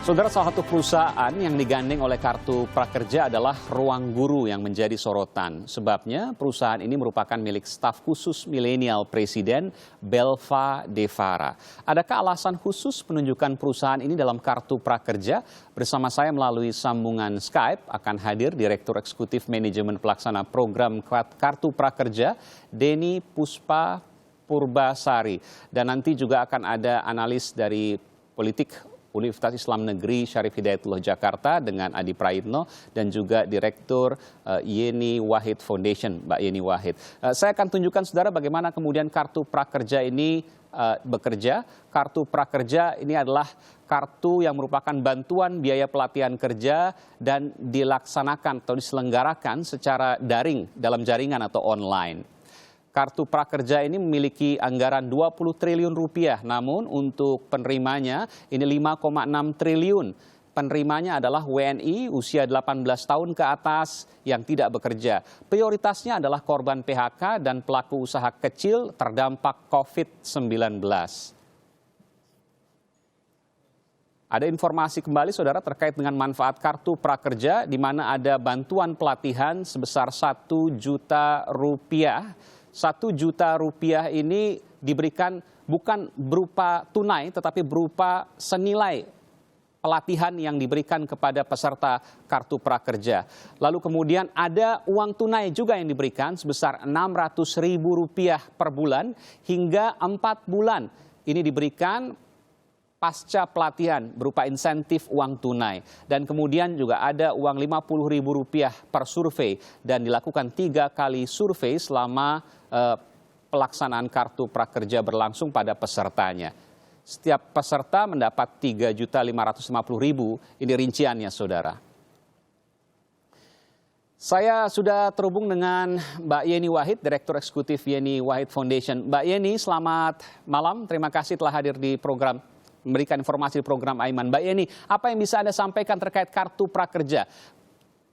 Saudara, salah satu perusahaan yang digandeng oleh kartu prakerja adalah Ruang Guru yang menjadi sorotan. Sebabnya perusahaan ini merupakan milik staf khusus milenial Presiden Belva Devara. Adakah alasan khusus penunjukan perusahaan ini dalam kartu prakerja? Bersama saya melalui sambungan Skype akan hadir Direktur Eksekutif Manajemen Pelaksana Program Kartu Prakerja, Denny Puspa Purbasari. Dan nanti juga akan ada analis dari politik Universitas Islam Negeri Syarif Hidayatullah Jakarta dengan Adi Praitno dan juga Direktur Yeni Wahid Foundation, Mbak Yeni Wahid. Saya akan tunjukkan saudara bagaimana kemudian kartu prakerja ini bekerja. Kartu prakerja ini adalah kartu yang merupakan bantuan biaya pelatihan kerja dan dilaksanakan atau diselenggarakan secara daring dalam jaringan atau online. Kartu prakerja ini memiliki anggaran 20 triliun rupiah, namun untuk penerimanya ini 5,6 triliun. Penerimanya adalah WNI usia 18 tahun ke atas yang tidak bekerja. Prioritasnya adalah korban PHK dan pelaku usaha kecil terdampak COVID-19. Ada informasi kembali saudara terkait dengan manfaat kartu prakerja di mana ada bantuan pelatihan sebesar 1 juta rupiah. 1 juta rupiah ini diberikan bukan berupa tunai tetapi berupa senilai pelatihan yang diberikan kepada peserta kartu prakerja. Lalu kemudian ada uang tunai juga yang diberikan sebesar Rp600.000 per bulan hingga 4 bulan. Ini diberikan pasca pelatihan berupa insentif uang tunai. Dan kemudian juga ada uang Rp50.000 per survei dan dilakukan 3 kali survei selama pelaksanaan kartu prakerja berlangsung pada pesertanya. Setiap peserta mendapat Rp3.550.000, ini rinciannya saudara. Saya sudah terhubung dengan Mbak Yeni Wahid, Direktur Eksekutif Yeni Wahid Foundation. Mbak Yeni, selamat malam. Terima kasih telah hadir di program, memberikan informasi di program Aiman. Mbak Yeni, apa yang bisa Anda sampaikan terkait kartu prakerja?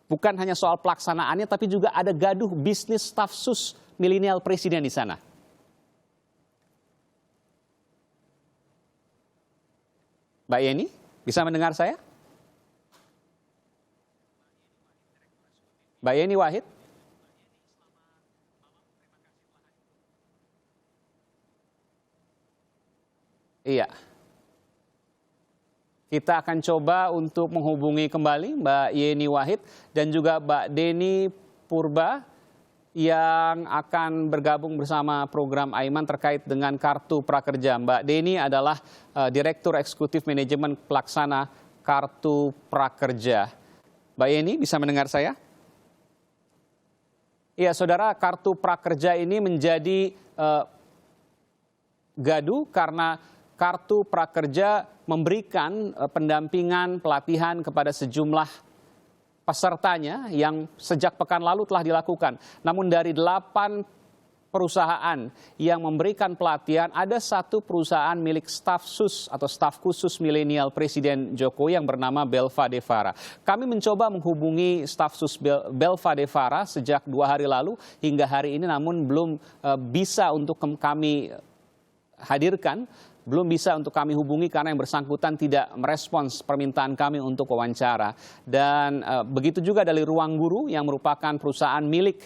Bukan hanya soal pelaksanaannya, tapi juga ada gaduh bisnis staf sus milenial Presiden di sana. Mbak Yeni, bisa mendengar saya? Mbak Yeni Wahid? Iya. Kita akan coba untuk menghubungi kembali Mbak Yeni Wahid dan juga Mbak Denny Purba yang akan bergabung bersama program Aiman terkait dengan kartu prakerja. Mbak Denny adalah Direktur Eksekutif Manajemen Pelaksana Kartu Prakerja. Mbak Yeni, bisa mendengar saya? Iya, saudara, kartu prakerja ini menjadi gaduh karena kartu prakerja memberikan pendampingan pelatihan kepada sejumlah pesertanya yang sejak pekan lalu telah dilakukan. Namun dari 8 perusahaan yang memberikan pelatihan, ada 1 perusahaan milik staf sus atau staf khusus milenial Presiden Jokowi yang bernama Belva Devara. Kami mencoba menghubungi staf sus Belva Devara sejak 2 hari lalu hingga hari ini, namun belum bisa untuk kami hadirkan. Belum bisa untuk kami hubungi karena yang bersangkutan tidak merespons permintaan kami untuk wawancara. Dan begitu juga dari Ruang Guru yang merupakan perusahaan milik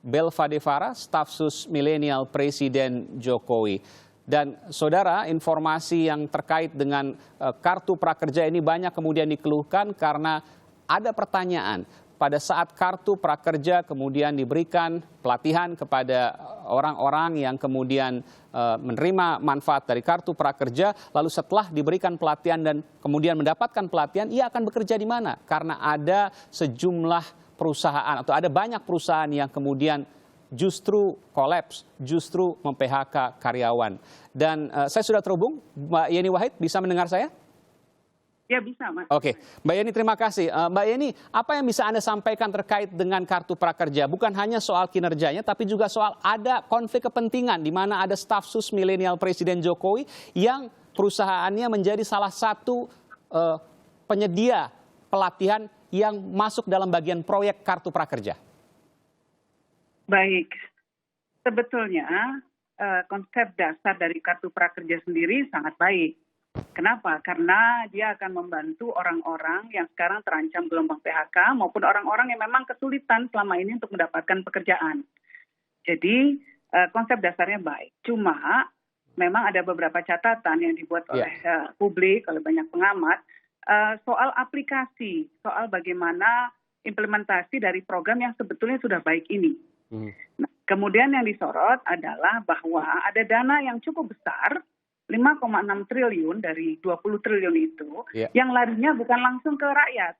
Belva Devara, staf sus milenial Presiden Jokowi. Dan saudara, informasi yang terkait dengan kartu prakerja ini banyak kemudian dikeluhkan karena ada pertanyaan. Pada saat kartu prakerja kemudian diberikan pelatihan kepada orang-orang yang kemudian menerima manfaat dari kartu prakerja, lalu setelah diberikan pelatihan dan kemudian mendapatkan pelatihan, ia akan bekerja di mana? Karena ada sejumlah perusahaan atau ada banyak perusahaan yang kemudian justru kolaps, justru mem-PHK karyawan. Dan saya sudah terhubung, Mbak Yeni Wahid, bisa mendengar saya? Ya bisa, Mas. Oke, Mbak Yeni, terima kasih. Mbak Yeni, apa yang bisa Anda sampaikan terkait dengan kartu prakerja? Bukan hanya soal kinerjanya, tapi juga soal ada konflik kepentingan di mana ada staf sus milenial Presiden Jokowi yang perusahaannya menjadi salah satu penyedia pelatihan yang masuk dalam bagian proyek kartu prakerja. Baik, sebetulnya konsep dasar dari kartu prakerja sendiri sangat baik. Kenapa? Karena dia akan membantu orang-orang yang sekarang terancam gelombang PHK maupun orang-orang yang memang kesulitan selama ini untuk mendapatkan pekerjaan. Jadi konsep dasarnya baik. Cuma memang ada beberapa catatan yang dibuat oleh publik, oleh banyak pengamat, soal aplikasi, soal bagaimana implementasi dari program yang sebetulnya sudah baik ini. Nah, kemudian yang disorot adalah bahwa ada dana yang cukup besar, 5,6 triliun dari 20 triliun itu, yang larinya bukan langsung ke rakyat,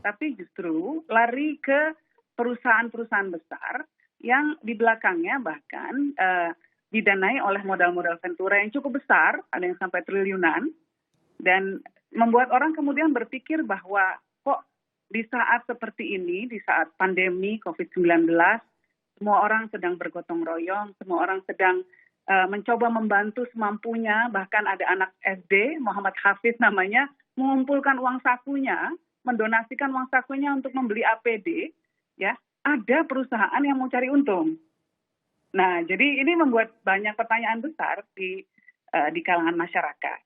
tapi justru lari ke perusahaan-perusahaan besar yang di belakangnya bahkan didanai oleh modal-modal ventura yang cukup besar, ada yang sampai triliunan, dan membuat orang kemudian berpikir bahwa kok di saat seperti ini, di saat pandemi COVID-19, semua orang sedang bergotong royong, semua orang sedang mencoba membantu semampunya, bahkan ada anak SD, Muhammad Hafiz namanya, mengumpulkan uang sakunya, mendonasikan uang sakunya untuk membeli APD, ya, ada perusahaan yang mau cari untung. Nah, jadi ini membuat banyak pertanyaan besar di kalangan masyarakat.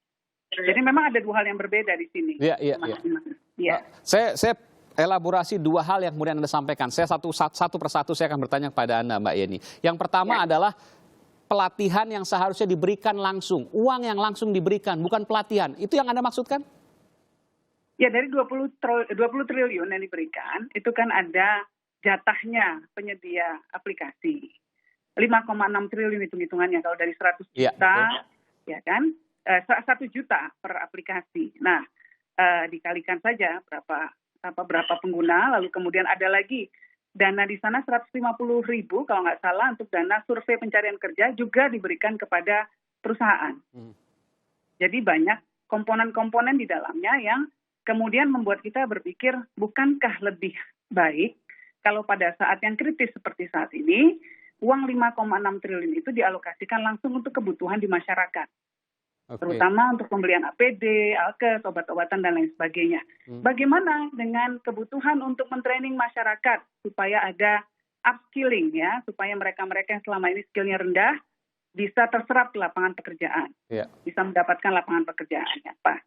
Jadi memang ada dua hal yang berbeda di sini. Iya. Saya elaborasi dua hal yang kemudian Anda sampaikan. Saya satu persatu saya akan bertanya kepada Anda, Mbak Yeni. Yang pertama adalah pelatihan yang seharusnya diberikan langsung, uang yang langsung diberikan, bukan pelatihan. Itu yang Anda maksudkan? Ya, dari 20 triliun yang diberikan, itu kan ada jatahnya penyedia aplikasi. 5,6 triliun hitung-hitungannya, kalau dari 100 juta, ya kan, 1 juta per aplikasi. Nah, dikalikan saja berapa pengguna, lalu kemudian ada lagi dana di sana 150.000 kalau nggak salah untuk dana survei pencarian kerja juga diberikan kepada perusahaan. Jadi banyak komponen-komponen di dalamnya yang kemudian membuat kita berpikir, bukankah lebih baik kalau pada saat yang kritis seperti saat ini, uang 5,6 triliun itu dialokasikan langsung untuk kebutuhan di masyarakat. Terutama untuk pembelian APD, alkes, obat-obatan, dan lain sebagainya. Bagaimana dengan kebutuhan untuk mentraining masyarakat supaya ada upskilling, ya, supaya mereka-mereka yang selama ini skillnya rendah bisa terserap di lapangan pekerjaan, bisa mendapatkan lapangan pekerjaannya, Pak.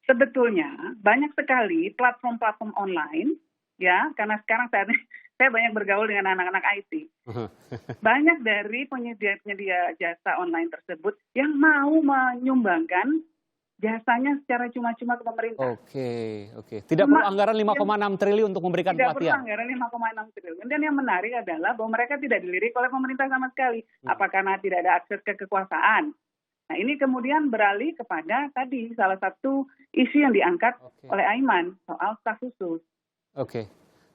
Sebetulnya banyak sekali platform-platform online, ya, karena sekarang saya banyak bergaul dengan anak-anak IT. Banyak dari penyedia jasa online tersebut yang mau menyumbangkan jasanya secara cuma-cuma ke pemerintah. Oke. Tidak perlu anggaran 5,6 triliun untuk memberikan pelatihan. Tidak perlu anggaran 5,6 triliun. Dan yang menarik adalah bahwa mereka tidak dilirik oleh pemerintah sama sekali. Apa karena tidak ada akses ke kekuasaan? Nah, ini kemudian beralih kepada tadi salah satu isu yang diangkat oleh Aiman soal staf khusus.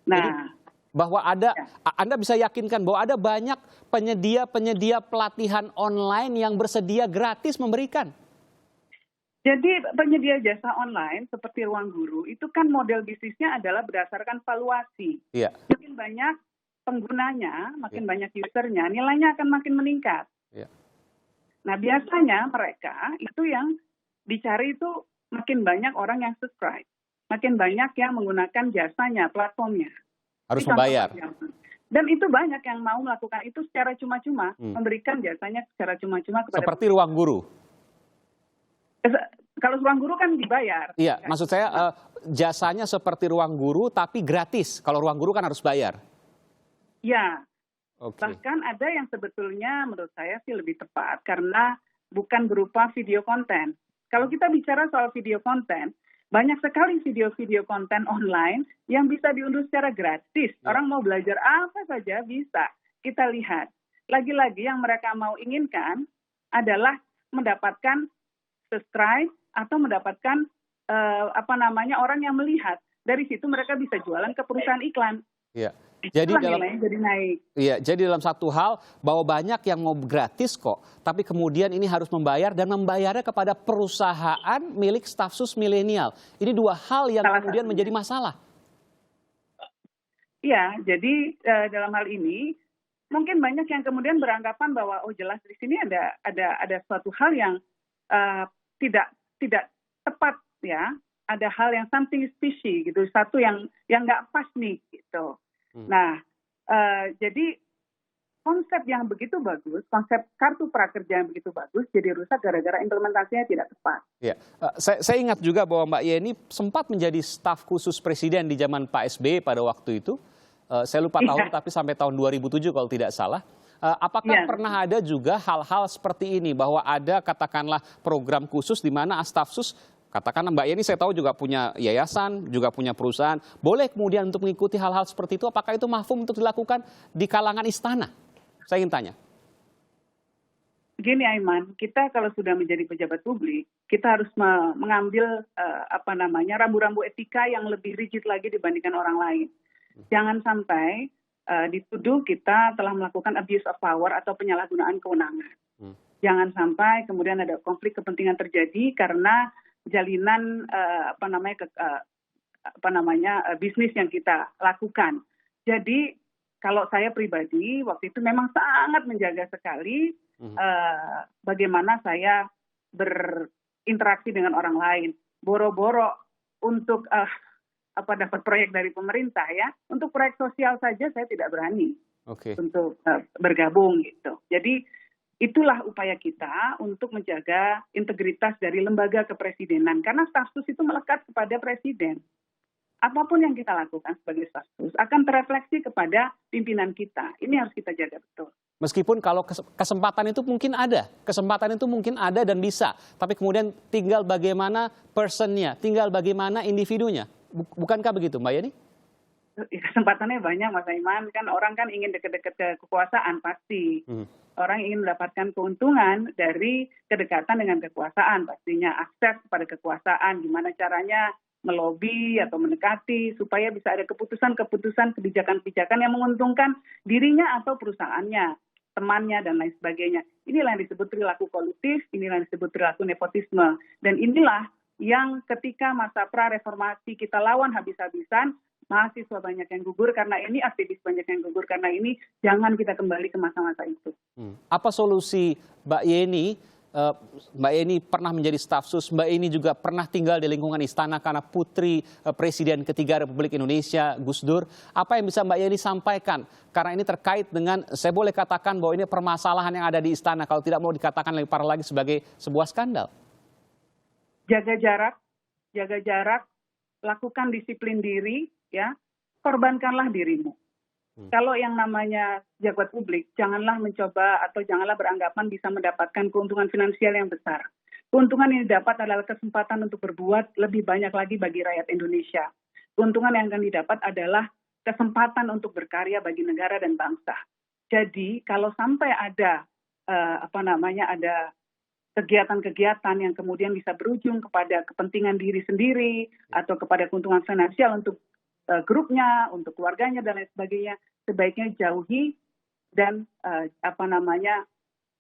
Nah, jadi, bahwa Anda bisa yakinkan bahwa ada banyak penyedia pelatihan online yang bersedia gratis memberikan. Jadi penyedia jasa online seperti Ruang Guru itu kan model bisnisnya adalah berdasarkan valuasi. Makin banyak penggunanya, makin banyak usernya, nilainya akan makin meningkat. Nah, biasanya mereka itu yang dicari itu makin banyak orang yang subscribe, makin banyak yang menggunakan jasanya, platformnya. Harus membayar. Dan itu banyak yang mau melakukan itu secara cuma-cuma, memberikan jasanya secara cuma-cuma kepada seperti Ruang Guru. Kalau Ruang Guru kan dibayar. Iya, maksud saya jasanya seperti Ruang Guru tapi gratis. Kalau Ruang Guru kan harus bayar. Ya. Bahkan ada yang sebetulnya menurut saya sih lebih tepat karena bukan berupa video konten. Kalau kita bicara soal video konten, banyak sekali video-video konten online yang bisa diunduh secara gratis. Orang mau belajar apa saja bisa. Kita lihat. Lagi-lagi yang mereka mau inginkan adalah mendapatkan subscribe atau mendapatkan orang yang melihat. Dari situ mereka bisa jualan ke perusahaan iklan. Jadi dalam satu hal bahwa banyak yang mau gratis kok, tapi kemudian ini harus membayar dan membayarnya kepada perusahaan milik stafsus milenial. Ini dua hal yang kemudian menjadi masalah. Iya, jadi dalam hal ini mungkin banyak yang kemudian beranggapan bahwa jelas di sini ada suatu hal yang tidak tepat, ya. Ada hal yang something fishy gitu, satu yang nggak pas nih gitu. Nah, jadi konsep yang begitu bagus, konsep kartu prakerja yang begitu bagus, jadi rusak gara-gara implementasinya tidak tepat. Ya, saya ingat juga bahwa Mbak Yeni sempat menjadi staf khusus presiden di zaman Pak SBY pada waktu itu. Saya lupa tahun, Iya, tapi sampai tahun 2007 kalau tidak salah. Apakah iya. pernah ada juga hal-hal seperti ini, bahwa ada katakanlah program khusus di mana stafsus, katakanlah Mbak Yeni saya tahu juga punya yayasan, juga punya perusahaan, boleh kemudian untuk mengikuti hal-hal seperti itu, apakah itu mafhum untuk dilakukan di kalangan istana? Saya ingin tanya. Gini Aiman, kita kalau sudah menjadi pejabat publik, kita harus mengambil rambu-rambu etika yang lebih rigid lagi dibandingkan orang lain. Jangan sampai dituduh kita telah melakukan abuse of power atau penyalahgunaan kewenangan. Jangan sampai kemudian ada konflik kepentingan terjadi karena jalinan bisnis yang kita lakukan. Jadi kalau saya pribadi waktu itu memang sangat menjaga sekali bagaimana saya berinteraksi dengan orang lain. Boro-boro untuk dapat proyek dari pemerintah ya. Untuk proyek sosial saja saya tidak berani untuk bergabung gitu. Jadi itulah upaya kita untuk menjaga integritas dari lembaga kepresidenan. Karena stafsus itu melekat kepada presiden. Apapun yang kita lakukan sebagai stafsus akan terefleksi kepada pimpinan kita. Ini harus kita jaga betul. Meskipun kalau kesempatan itu mungkin ada dan bisa, tapi kemudian tinggal bagaimana personnya, tinggal bagaimana individunya. Bukankah begitu, Mbak Yeni? Kesempatannya banyak, Mas Aiman. Kan orang kan ingin dekat-dekat ke kekuasaan pasti. Orang ingin mendapatkan keuntungan dari kedekatan dengan kekuasaan. Pastinya akses kepada kekuasaan, gimana caranya melobi atau mendekati supaya bisa ada keputusan-keputusan, kebijakan-kebijakan yang menguntungkan dirinya atau perusahaannya, temannya, dan lain sebagainya. Inilah yang disebut perilaku kolutif, inilah yang disebut perilaku nepotisme. Dan inilah yang ketika masa pra-reformasi kita lawan habis-habisan, mahasiswa banyak yang gugur karena ini, aktivis banyak yang gugur karena ini, jangan kita kembali ke masa-masa itu. Apa solusi Mbak Yeni? Mbak Yeni pernah menjadi stafsus, Mbak Yeni juga pernah tinggal di lingkungan istana karena putri Presiden ketiga Republik Indonesia, Gus Dur. Apa yang bisa Mbak Yeni sampaikan? Karena ini terkait dengan, saya boleh katakan bahwa ini permasalahan yang ada di istana, kalau tidak mau dikatakan lebih parah lagi sebagai sebuah skandal. Jaga jarak, lakukan disiplin diri, ya, korbankanlah dirimu. Kalau yang namanya jabat publik, janganlah mencoba atau janganlah beranggapan bisa mendapatkan keuntungan finansial yang besar. Keuntungan yang didapat adalah kesempatan untuk berbuat lebih banyak lagi bagi rakyat Indonesia. Keuntungan yang akan didapat adalah kesempatan untuk berkarya bagi negara dan bangsa. Jadi kalau sampai ada ada kegiatan-kegiatan yang kemudian bisa berujung kepada kepentingan diri sendiri atau kepada keuntungan finansial untuk grupnya, untuk keluarganya dan lain sebagainya, sebaiknya jauhi dan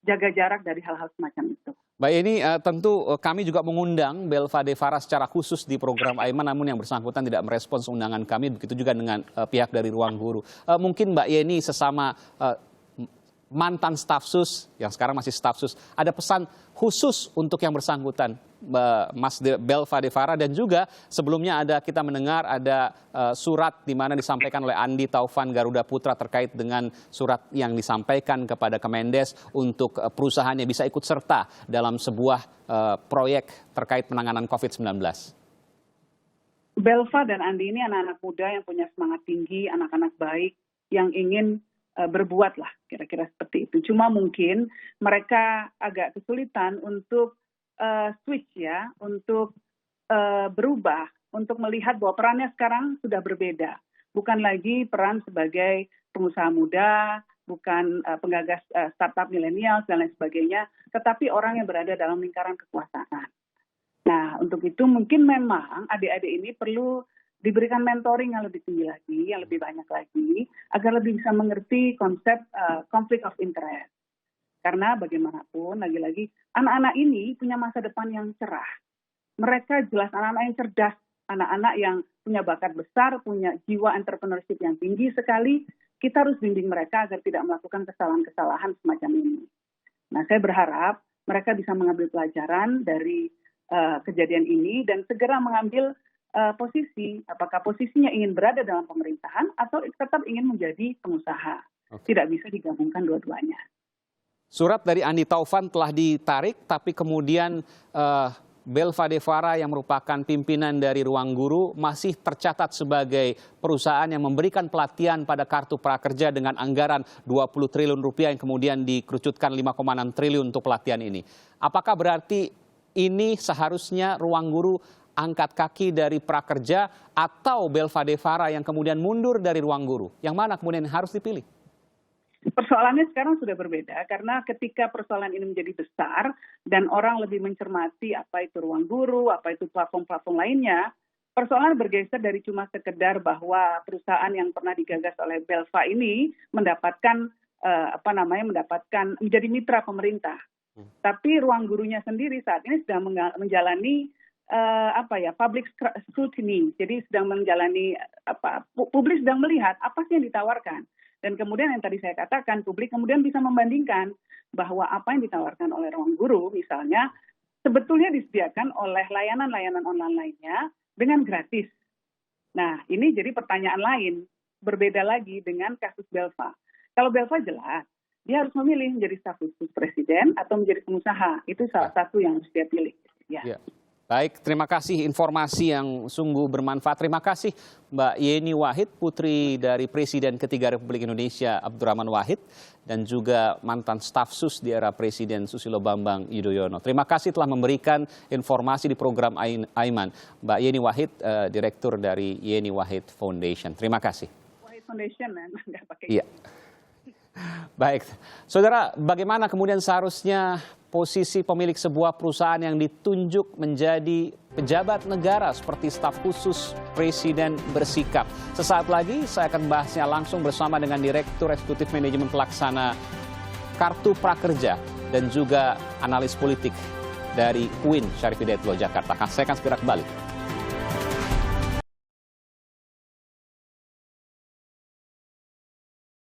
jaga jarak dari hal-hal semacam itu. Mbak Yeni, tentu kami juga mengundang Belva Devara secara khusus di program Aiman, namun yang bersangkutan tidak merespons undangan kami, begitu juga dengan pihak dari Ruang Guru. Mungkin Mbak Yeni sesama mantan stafsus, yang sekarang masih stafsus, ada pesan khusus untuk yang bersangkutan, Mas Belva Devara, dan juga sebelumnya kita mendengar ada surat di mana disampaikan oleh Andi Taufan Garuda Putra terkait dengan surat yang disampaikan kepada Kemendes untuk perusahaannya bisa ikut serta dalam sebuah proyek terkait penanganan COVID-19. Belva dan Andi ini anak-anak muda yang punya semangat tinggi, anak-anak baik yang ingin berbuat lah, kira-kira seperti itu. Cuma mungkin mereka agak kesulitan untuk switch ya, untuk berubah, untuk melihat bahwa perannya sekarang sudah berbeda. Bukan lagi peran sebagai pengusaha muda, bukan penggagas startup milenial dan lain sebagainya, tetapi orang yang berada dalam lingkaran kekuasaan. Nah, untuk itu mungkin memang adik-adik ini perlu diberikan mentoring yang lebih tinggi lagi, yang lebih banyak lagi, agar lebih bisa mengerti konsep conflict of interest. Karena bagaimanapun, lagi-lagi, anak-anak ini punya masa depan yang cerah. Mereka jelas anak-anak yang cerdas, anak-anak yang punya bakat besar, punya jiwa entrepreneurship yang tinggi sekali. Kita harus bimbing mereka agar tidak melakukan kesalahan-kesalahan semacam ini. Nah, saya berharap mereka bisa mengambil pelajaran dari kejadian ini dan segera mengambil posisi, apakah posisinya ingin berada dalam pemerintahan atau tetap ingin menjadi pengusaha. Tidak bisa digabungkan dua-duanya. Surat dari Andi Taufan telah ditarik, tapi kemudian Belva Devara yang merupakan pimpinan dari Ruang Guru masih tercatat sebagai perusahaan yang memberikan pelatihan pada kartu prakerja dengan anggaran 20 triliun rupiah yang kemudian dikerucutkan 5,6 triliun untuk pelatihan ini. Apakah berarti ini seharusnya Ruang Guru angkat kaki dari prakerja atau Belva Devara yang kemudian mundur dari Ruang Guru? Yang mana kemudian harus dipilih? Persoalannya sekarang sudah berbeda karena ketika persoalan ini menjadi besar dan orang lebih mencermati apa itu Ruang Guru, apa itu platform-platform lainnya, persoalan bergeser dari cuma sekedar bahwa perusahaan yang pernah digagas oleh Belva ini mendapatkan mendapatkan menjadi mitra pemerintah. Tapi Ruang Gurunya sendiri saat ini sedang menjalani public scrutiny. Jadi sedang menjalani publik sedang melihat apa sih yang ditawarkan. Dan kemudian yang tadi saya katakan, publik kemudian bisa membandingkan bahwa apa yang ditawarkan oleh Ruang Guru misalnya sebetulnya disediakan oleh layanan-layanan online lainnya dengan gratis. Nah, ini jadi pertanyaan lain, berbeda lagi dengan kasus Belva. Kalau Belva jelas, dia harus memilih menjadi staf khusus presiden atau menjadi pengusaha. Itu salah satu yang harus dia pilih. Ya. Baik, terima kasih informasi yang sungguh bermanfaat. Terima kasih Mbak Yeni Wahid, putri dari Presiden ketiga Republik Indonesia Abdurrahman Wahid, dan juga mantan staf sus di era Presiden Susilo Bambang Yudhoyono. Terima kasih telah memberikan informasi di program Aiman. Mbak Yeni Wahid, Direktur dari Yeni Wahid Foundation. Terima kasih. Wahid Foundation, nggak pakai. Iya. Baik, saudara, bagaimana kemudian seharusnya posisi pemilik sebuah perusahaan yang ditunjuk menjadi pejabat negara seperti staf khusus presiden bersikap? Sesaat lagi saya akan bahasnya langsung bersama dengan Direktur Eksekutif Manajemen Pelaksana Kartu Prakerja dan juga analis politik dari UIN Syarif Hidayatullah Jakarta. Saya akan segera kembali.